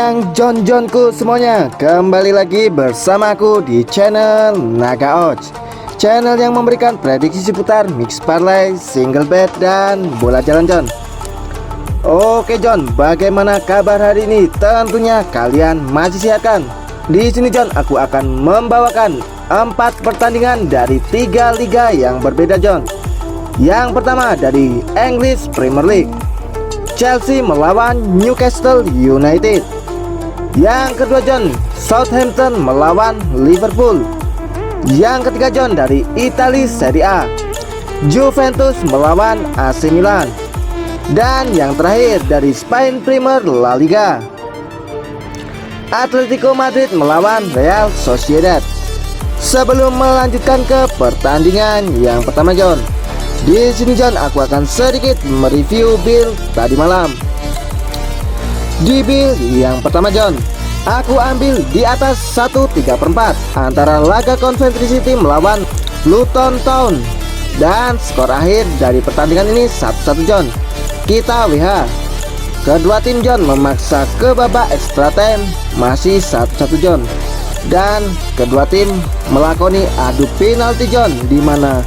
John-Johnku semuanya, kembali lagi bersamaku di channel Naga Odds, channel yang memberikan prediksi seputar mix parlay, single bet, dan bola jalan John. Oke John, bagaimana kabar hari ini? Tentunya kalian masih sehat kan? Di sini John, aku akan membawakan 4 pertandingan dari 3 liga yang berbeda John. Yang pertama dari English Premier League, Chelsea melawan Newcastle United. Yang kedua John, Southampton melawan Liverpool. Yang ketiga John, dari Italia Serie A, Juventus melawan AC Milan. Dan yang terakhir dari Spain Premier La Liga, Atletico Madrid melawan Real Sociedad. Sebelum melanjutkan ke pertandingan yang pertama John, di sini John, aku akan sedikit mereview build tadi malam. Di build yang pertama John, aku ambil di atas 1/3/4 antara laga Coventry City melawan Luton Town. Dan skor akhir dari pertandingan ini 1-1 John. Kita WH. Kedua tim John memaksa ke babak extra time, masih 1-1 John. Dan kedua tim melakoni adu penalti John, di mana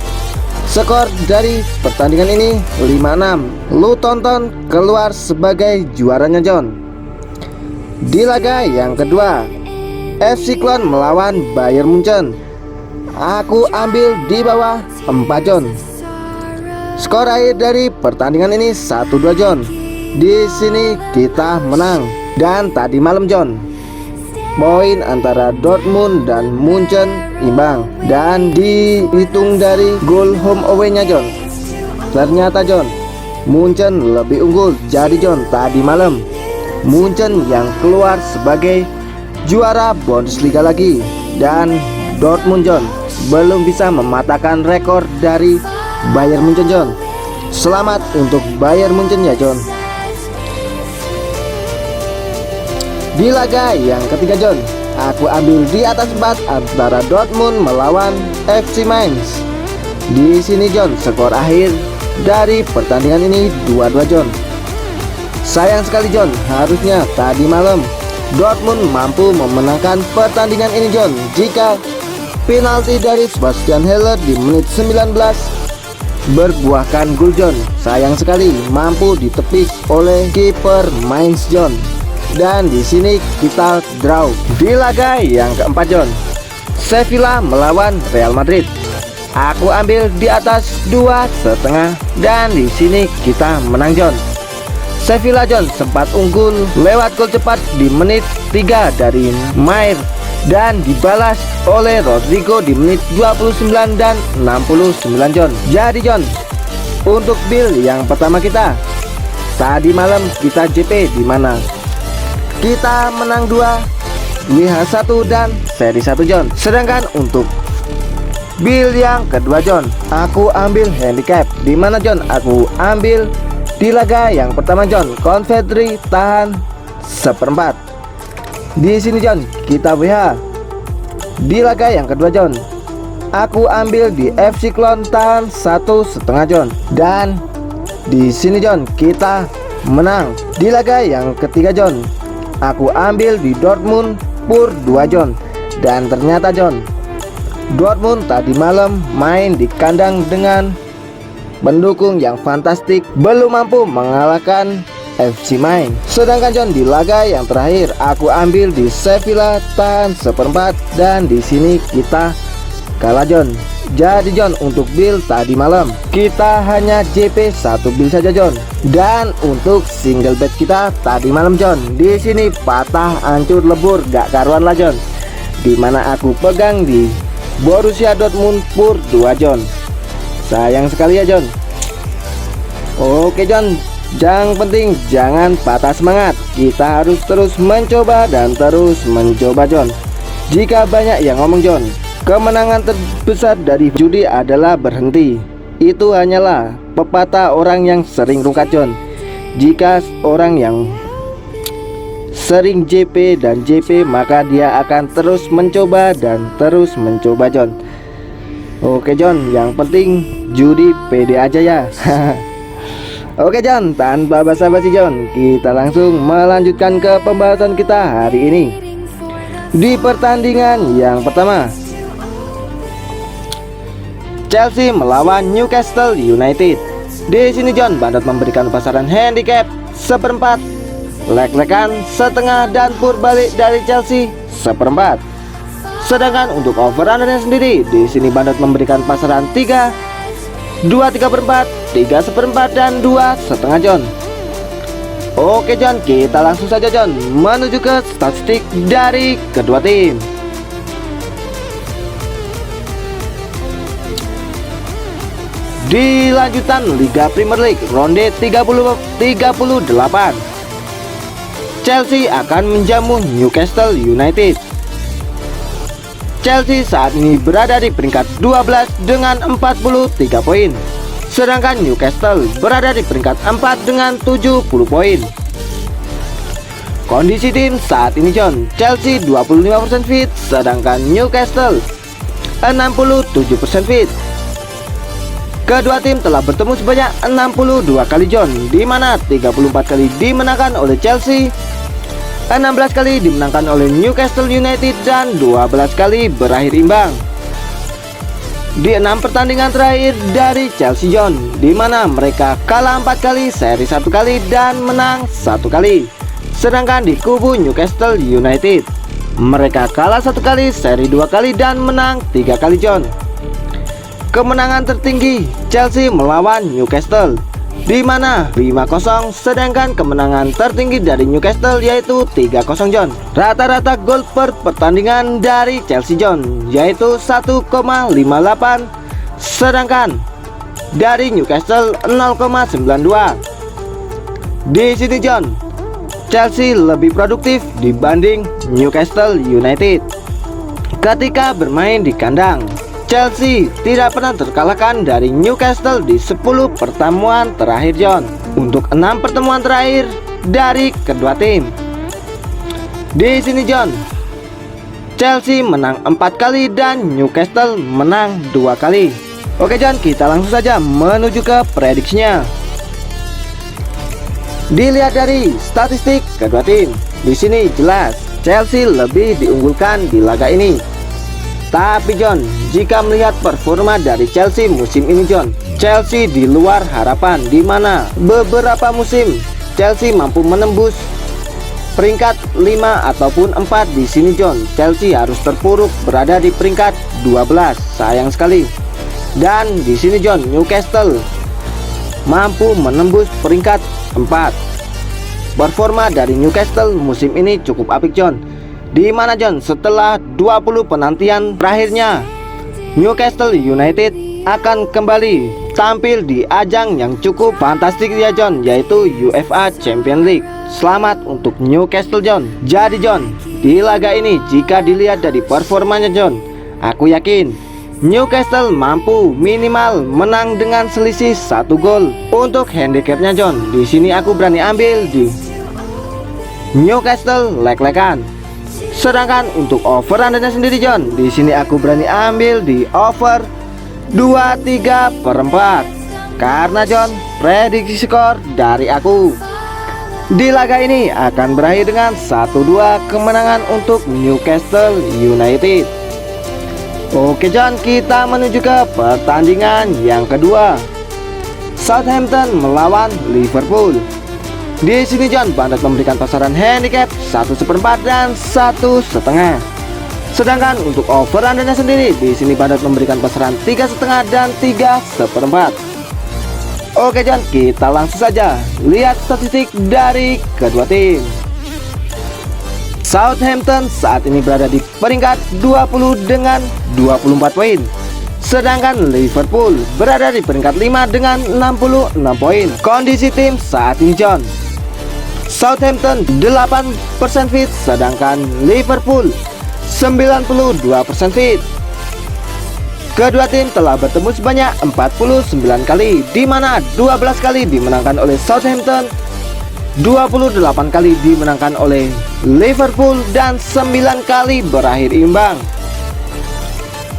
skor dari pertandingan ini 5-6. Luton Town keluar sebagai juaranya John. Di laga yang kedua, FC Köln melawan Bayern Munchen, aku ambil di bawah 4 John. Skor akhir dari pertandingan ini 1-2 John. Di sini kita menang. Dan tadi malam John, poin antara Dortmund dan Munchen imbang, dan dihitung dari gol home away-nya John. Ternyata John, Munchen lebih unggul. Jadi John, tadi malam Munchen yang keluar sebagai juara Bundesliga lagi, dan Dortmund John belum bisa mematahkan rekor dari Bayern Munchen John. Selamat untuk Bayern Munchen ya John. Di laga yang ketiga John, aku ambil di atas 4 antara Dortmund melawan FC Mainz. Di sini John, skor akhir dari pertandingan ini 2-2 John. Sayang sekali John, harusnya tadi malam Dortmund mampu memenangkan pertandingan ini John, jika penalti dari Sebastian Haller di menit 19 berbuahkan gol John. Sayang sekali mampu ditepis oleh kiper Mainz John. Dan di sini kita draw. Di laga yang keempat John, Sevilla melawan Real Madrid, aku ambil di atas 2,5, dan di sini kita menang John. Sevilla John sempat unggul lewat gol cepat di menit 3 dari Mair, dan dibalas oleh Rodrigo di menit 29 dan 69 John. Jadi John, untuk build yang pertama kita tadi malam kita JP, di mana kita menang 2, WH1 dan seri 1 John. Sedangkan untuk build yang kedua John, aku ambil handicap, di mana John aku ambil di laga yang pertama John, Coventry tahan 1/4. Di sini John, kita WH. Di laga yang kedua John, aku ambil di FC Köln tahan 1,5 John. Dan di sini John, kita menang. Di laga yang ketiga John, aku ambil di Dortmund pur 2 John. Dan ternyata John, Dortmund tadi malam main di kandang dengan pendukung yang fantastik, belum mampu mengalahkan FC Mainz. Sedangkan John, di laga yang terakhir aku ambil di Sevilla tahan 1/4, dan di sini kita kalah John. Jadi John, untuk build tadi malam kita hanya JP 1 build saja John. Dan untuk single bet kita tadi malam John, di sini patah hancur lebur gak karuan lah John, di mana aku pegang di Borussia Dortmund pur 2 John. Sayang sekali ya John. Oke John, yang penting jangan patah semangat. Kita harus terus mencoba dan terus mencoba John. Jika banyak yang ngomong John, kemenangan terbesar dari judi adalah berhenti, itu hanyalah pepatah orang yang sering rungkat John. Jika orang yang sering JP dan JP, maka dia akan terus mencoba dan terus mencoba John. Oke John, yang penting judi pede aja ya. Oke John, tanpa basa-basi John, kita langsung melanjutkan ke pembahasan kita hari ini. Di pertandingan yang pertama, Chelsea melawan Newcastle United. Di sini John Bandot memberikan pasaran handicap seperempat, lek-lekan setengah, dan pur balik dari Chelsea seperempat. Sedangkan untuk over undernya sendiri, di sini Bandot memberikan pasaran 3, 2 3/4, 3 seperempat, dan 2 setengah John. Oke John, kita langsung saja John menuju ke statistik dari kedua tim. Di lanjutan Liga Premier League ronde 38, Chelsea akan menjamu Newcastle United. Chelsea saat ini berada di peringkat 12 dengan 43 poin. Sedangkan Newcastle berada di peringkat 4 dengan 70 poin. Kondisi tim saat ini John, Chelsea 25% fit, sedangkan Newcastle 67% fit. Kedua tim telah bertemu sebanyak 62 kali John, di mana 34 kali dimenangkan oleh Chelsea, 16 kali dimenangkan oleh Newcastle United, dan 12 kali berakhir imbang. Di 6 pertandingan terakhir dari Chelsea John, di mana mereka kalah 4 kali, seri 1 kali, dan menang 1 kali. Sedangkan di kubu Newcastle United, mereka kalah 1 kali, seri 2 kali, dan menang 3 kali John. Kemenangan tertinggi Chelsea melawan Newcastle, di mana 5-0, sedangkan kemenangan tertinggi dari Newcastle yaitu 3-0 John. Rata-rata gol per pertandingan dari Chelsea John yaitu 1,58, sedangkan dari Newcastle 0,92. Di sini John, Chelsea lebih produktif dibanding Newcastle United ketika bermain di kandang. Chelsea tidak pernah terkalahkan dari Newcastle di 10 pertemuan terakhir John, untuk 6 pertemuan terakhir dari kedua tim. Di sini John, Chelsea menang 4 kali dan Newcastle menang 2 kali. Oke John, kita langsung saja menuju ke prediksinya. Dilihat dari statistik kedua tim, di sini jelas Chelsea lebih diunggulkan di laga ini. Tapi John, jika melihat performa dari Chelsea musim ini John, Chelsea di luar harapan, di mana beberapa musim Chelsea mampu menembus peringkat 5 ataupun 4. Di sini John, Chelsea harus terpuruk berada di peringkat 12, sayang sekali. Dan di sini John, Newcastle mampu menembus peringkat 4. Performa dari Newcastle musim ini cukup apik John, di mana John, setelah 20 penantian terakhirnya, Newcastle United akan kembali tampil di ajang yang cukup fantastik ya John, yaitu UEFA Champions League. Selamat untuk Newcastle John. Jadi John, di laga ini jika dilihat dari performanya John, aku yakin Newcastle mampu minimal menang dengan selisih 1 gol. Untuk handicapnya John, di sini aku berani ambil di Newcastle lek-lekan. Sedangkan untuk over undernya sendiri John, di sini aku berani ambil di over 2 3/4. Karena John, prediksi skor dari aku di laga ini akan berakhir dengan 1-2 kemenangan untuk Newcastle United. Oke John, kita menuju ke pertandingan yang kedua, Southampton melawan Liverpool. Di sini John Bandot memberikan pasaran handicap 1/4 dan 1,5. Sedangkan untuk over undernya sendiri, di sini Bandot memberikan pasaran 3,5 dan 3/4. Oke John, kita langsung saja lihat statistik dari kedua tim. Southampton saat ini berada di peringkat 20 dengan 24 poin. Sedangkan Liverpool berada di peringkat 5 dengan 66 poin. Kondisi tim saat ini John, Southampton 8% fit, sedangkan Liverpool 92% fit. Kedua tim telah bertemu sebanyak 49 kali, di mana 12 kali dimenangkan oleh Southampton, 28 kali dimenangkan oleh Liverpool, dan 9 kali berakhir imbang.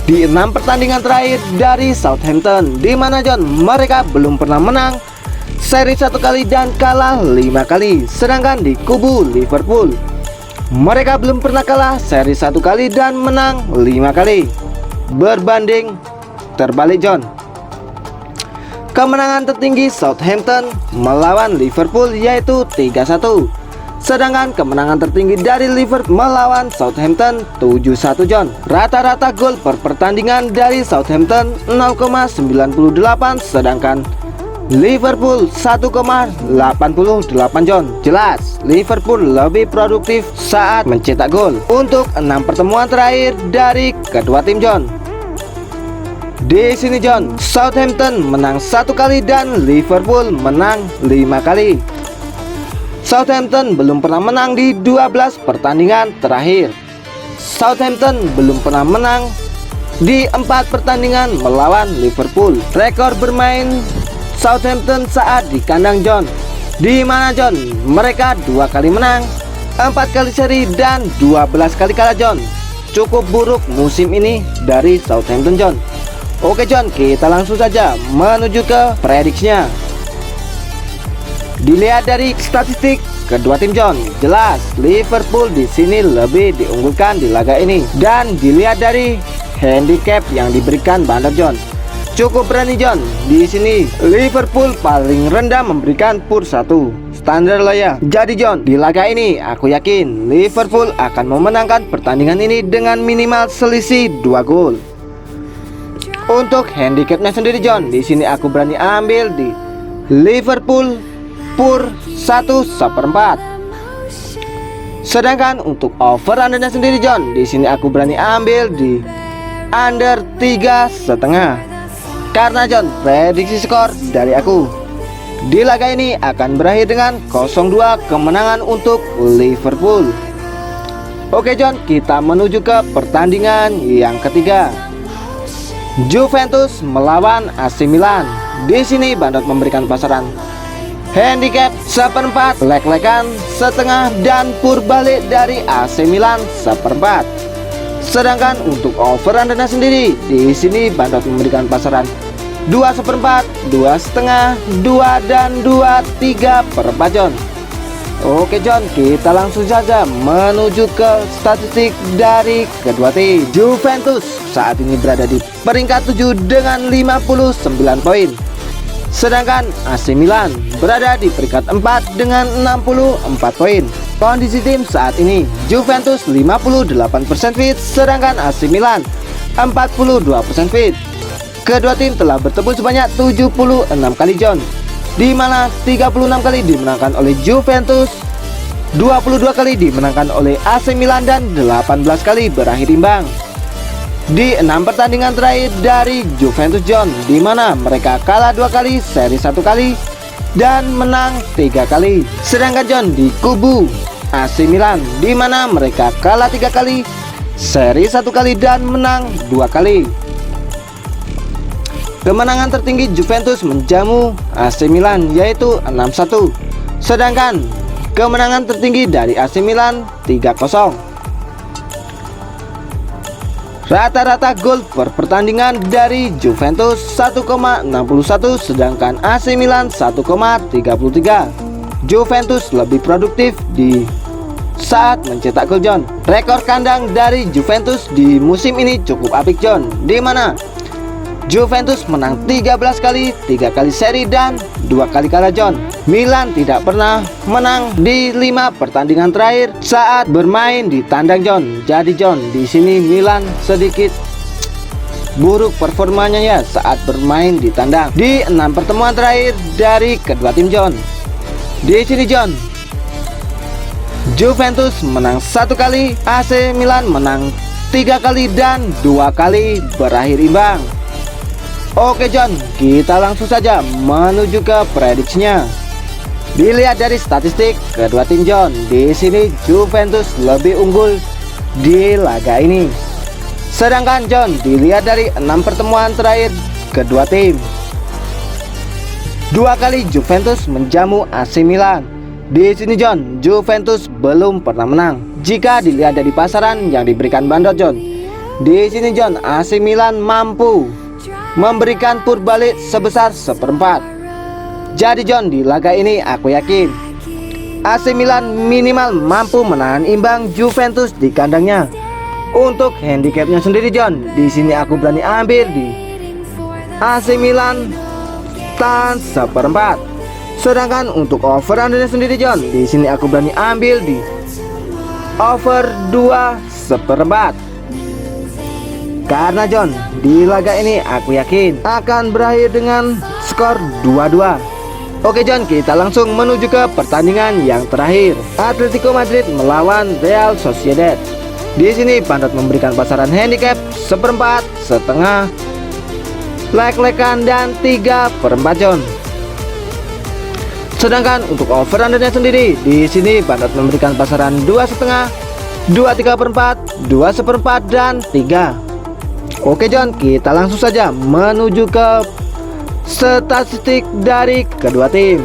Di 6 pertandingan terakhir dari Southampton, di mana John, mereka belum pernah menang seri 1 kali dan kalah 5 kali. Sedangkan di kubu Liverpool, mereka belum pernah kalah, seri 1 kali dan menang 5 kali. Berbanding terbalik John. Kemenangan tertinggi Southampton melawan Liverpool yaitu 3-1. Sedangkan kemenangan tertinggi dari Liverpool melawan Southampton 7-1 John. Rata-rata gol per pertandingan dari Southampton 0,98, sedangkan Liverpool 1,88 John. Jelas Liverpool lebih produktif saat mencetak gol untuk 6 pertemuan terakhir dari kedua tim John. Di sini John, Southampton menang 1 kali dan Liverpool menang 5 kali. Southampton belum pernah menang di 12 pertandingan terakhir. Southampton belum pernah menang di 4 pertandingan melawan Liverpool. Rekor bermain Southampton saat di kandang John, di mana John mereka 2 kali menang, 4 kali seri dan 12 kali kalah John. Cukup buruk musim ini dari Southampton John. Oke John, kita langsung saja menuju ke prediksinya. Dilihat dari statistik kedua tim John, jelas Liverpool di sini lebih diunggulkan di laga ini. Dan dilihat dari handicap yang diberikan Bandar John, cukup berani John. Di sini Liverpool paling rendah memberikan PUR 1 standar lah ya. Jadi John, di laga ini aku yakin Liverpool akan memenangkan pertandingan ini dengan minimal selisih 2 gol. Untuk handicapnya sendiri John, di sini aku berani ambil di Liverpool PUR 1/4. Sedangkan untuk over undernya sendiri John, di sini aku berani ambil di under 3,5. Karena John, prediksi skor dari aku di laga ini akan berakhir dengan 0-2 kemenangan untuk Liverpool. Oke John, kita menuju ke pertandingan yang ketiga. Juventus melawan AC Milan. Di sini Bandot memberikan pasaran handicap 1/4, lek-lekan setengah dan PUR balik dari AC Milan 1/4. Sedangkan untuk over undernya sendiri, di sini Bandot memberikan pasaran 2/4, 2,5, 2 dan 2,3/4 John. Oke John, kita langsung saja menuju ke statistik dari kedua tim. Juventus saat ini berada di peringkat 7 dengan 59 poin. Sedangkan AC Milan berada di peringkat 4 dengan 64 poin. Kondisi tim saat ini, Juventus 58% fit, sedangkan AC Milan 42% fit. Kedua tim telah bertemu sebanyak 76 kali John, di mana 36 kali dimenangkan oleh Juventus, 22 kali dimenangkan oleh AC Milan dan 18 kali berakhir imbang. Di 6 pertandingan terakhir dari Juventus John, di mana mereka kalah 2 kali, seri 1 kali dan menang 3 kali. Sedangkan John di kubu AC Milan, di mana mereka kalah 3 kali, seri 1 kali dan menang 2 kali. Kemenangan tertinggi Juventus menjamu AC Milan yaitu 6-1. Sedangkan kemenangan tertinggi dari AC Milan 3-0. Rata-rata gol per pertandingan dari Juventus 1,61, sedangkan AC Milan 1,33. Juventus lebih produktif di saat mencetak gol John. Rekor kandang dari Juventus di musim ini cukup apik John, di mana Juventus menang 13 kali, 3 kali seri dan 2 kali kalah John. Milan tidak pernah menang di 5 pertandingan terakhir saat bermain di tandang John. Jadi John, di sini Milan sedikit buruk performanya ya saat bermain di tandang di 6 pertemuan terakhir dari kedua tim John. Di sini John, Juventus menang 1 kali, AC Milan menang 3 kali dan 2 kali berakhir imbang. Oke John, kita langsung saja menuju ke prediksinya. Dilihat dari statistik kedua tim John, di sini Juventus lebih unggul di laga ini. Sedangkan John, dilihat dari 6 pertemuan terakhir kedua tim, 2 kali Juventus menjamu AC Milan. Di sini John, Juventus belum pernah menang. Jika dilihat dari pasaran yang diberikan Bandot John, di sini John, AC Milan mampu memberikan PUR balik sebesar 1/4. Jadi John, di laga ini aku yakin AC Milan minimal mampu menahan imbang Juventus di kandangnya. Untuk handicapnya sendiri John, di sini aku berani ambil di AC Milan tan 1/4. Sedangkan untuk over undernya sendiri John, di sini aku berani ambil di over 2/4. Karena John, di laga ini aku yakin akan berakhir dengan skor 2-2. Oke John, kita langsung menuju ke pertandingan yang terakhir. Atletico Madrid melawan Real Sociedad. Di sini Pandot memberikan pasaran handicap 1/4, setengah, lek-lekan dan 3/4 John. Sedangkan untuk over undernya sendiri, di sini Pandot memberikan pasaran 2,5, 2/3/4, 2/4 dan 3. Oke John, kita langsung saja menuju ke statistik dari kedua tim.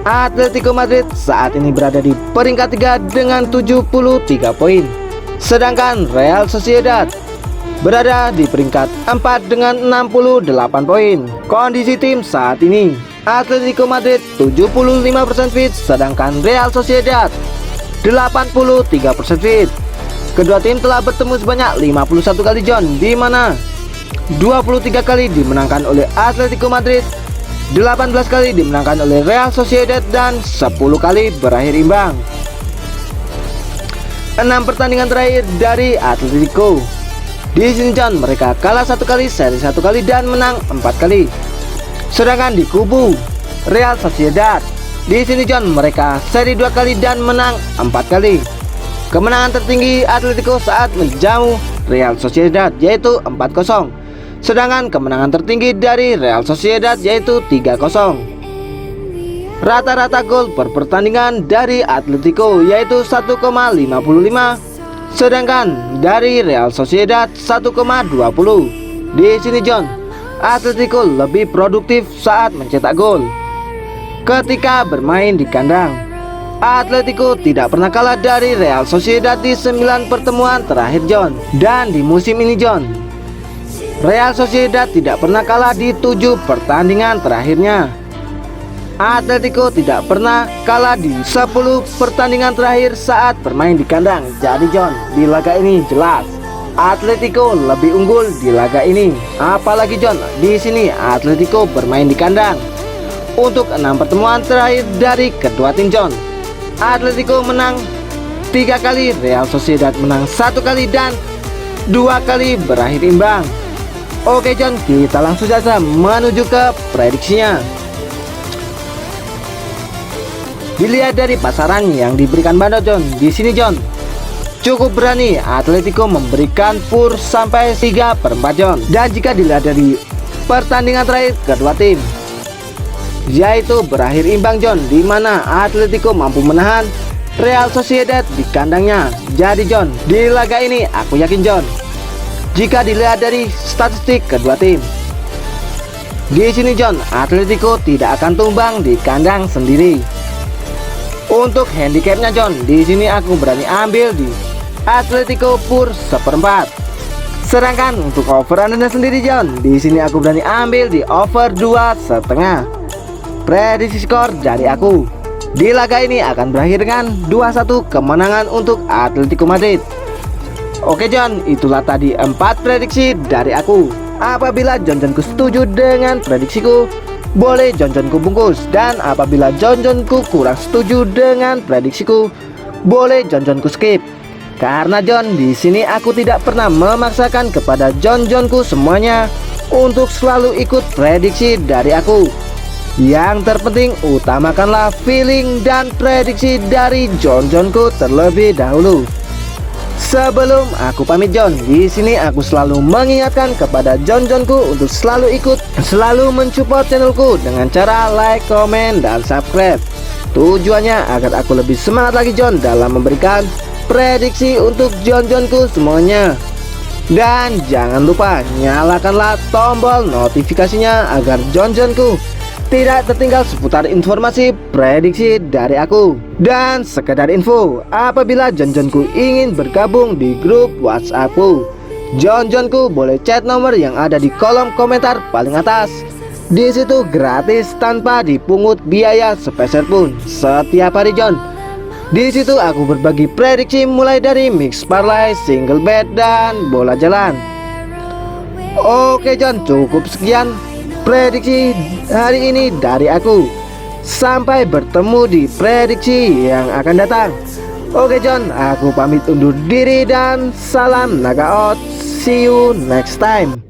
Atletico Madrid saat ini berada di peringkat 3 dengan 73 poin. Sedangkan Real Sociedad berada di peringkat 4 dengan 68 poin. Kondisi tim saat ini, Atletico Madrid 75% fit, sedangkan Real Sociedad 83% fit. Kedua tim telah bertemu sebanyak 51 kali John, di mana 23 kali dimenangkan oleh Atletico Madrid, 18 kali dimenangkan oleh Real Sociedad, dan 10 kali berakhir imbang. 6 pertandingan terakhir dari Atletico. Di sini John, mereka kalah 1 kali, seri 1 kali, dan menang 4 kali. Sedangkan di kubu Real Sociedad, di sini John, mereka seri 2 kali dan menang 4 kali. Kemenangan tertinggi Atletico saat menjamu Real Sociedad yaitu 4-0. Sedangkan kemenangan tertinggi dari Real Sociedad yaitu 3-0. Rata-rata gol per pertandingan dari Atletico yaitu 1,55, sedangkan dari Real Sociedad 1,20. Di sini John, Atletico lebih produktif saat mencetak gol. Ketika bermain di kandang, Atletico tidak pernah kalah dari Real Sociedad di 9 pertemuan terakhir John. Dan di musim ini John, Real Sociedad tidak pernah kalah di 7 pertandingan terakhirnya. Atletico tidak pernah kalah di 10 pertandingan terakhir saat bermain di kandang. Jadi John, di laga ini jelas Atletico lebih unggul di laga ini. Apalagi John, di sini Atletico bermain di kandang. Untuk 6 pertemuan terakhir dari kedua tim John, Atletico menang 3 kali, Real Sociedad menang 1 kali, dan 2 kali berakhir imbang. Oke John, kita langsung saja menuju ke prediksinya. Dilihat dari pasaran yang diberikan Bandot John, di sini John cukup berani Atletico memberikan pur sampai 3/4 John. Dan jika dilihat dari pertandingan terakhir kedua tim, yaitu berakhir imbang John, di mana Atletico mampu menahan Real Sociedad di kandangnya. Jadi John, di laga ini aku yakin John, jika dilihat dari statistik kedua tim, di sini John, Atletico tidak akan tumbang di kandang sendiri. Untuk handicapnya John, di sini aku berani ambil di Atletico pur 1/4. Sedangkan untuk over undernya sendiri John, di sini aku berani ambil di over 2,5. Prediksi skor dari aku, di laga ini akan berakhir dengan 2-1 kemenangan untuk Atletico Madrid. Oke John, itulah tadi 4 prediksi dari aku. Apabila John-Johnku setuju dengan prediksiku, boleh John-Johnku bungkus. Dan apabila John-Johnku kurang setuju dengan prediksiku, boleh John-Johnku skip. Karena John, di sini aku tidak pernah memaksakan kepada John-Johnku semuanya untuk selalu ikut prediksi dari aku. Yang terpenting utamakanlah feeling dan prediksi dari John-Johnku terlebih dahulu. Sebelum aku pamit John, di sini aku selalu mengingatkan kepada John-Johnku untuk selalu ikut, selalu mensupport channelku dengan cara like, komen, dan subscribe. Tujuannya agar aku lebih semangat lagi John dalam memberikan prediksi untuk John-Johnku semuanya. Dan jangan lupa nyalakanlah tombol notifikasinya agar John-Johnku tidak tertinggal seputar informasi prediksi dari aku. Dan sekedar info, apabila John-Johnku ingin bergabung di grup WhatsAppku, John-Johnku boleh chat nomor yang ada di kolom komentar paling atas. Di situ gratis tanpa dipungut biaya sepeser pun setiap hari John. Di situ aku berbagi prediksi mulai dari mix parlay, single bet dan bola jalan. Oke John, cukup sekian prediksi hari ini dari aku. Sampai bertemu di prediksi yang akan datang. Oke John, aku pamit undur diri dan salam knockout. See you next time.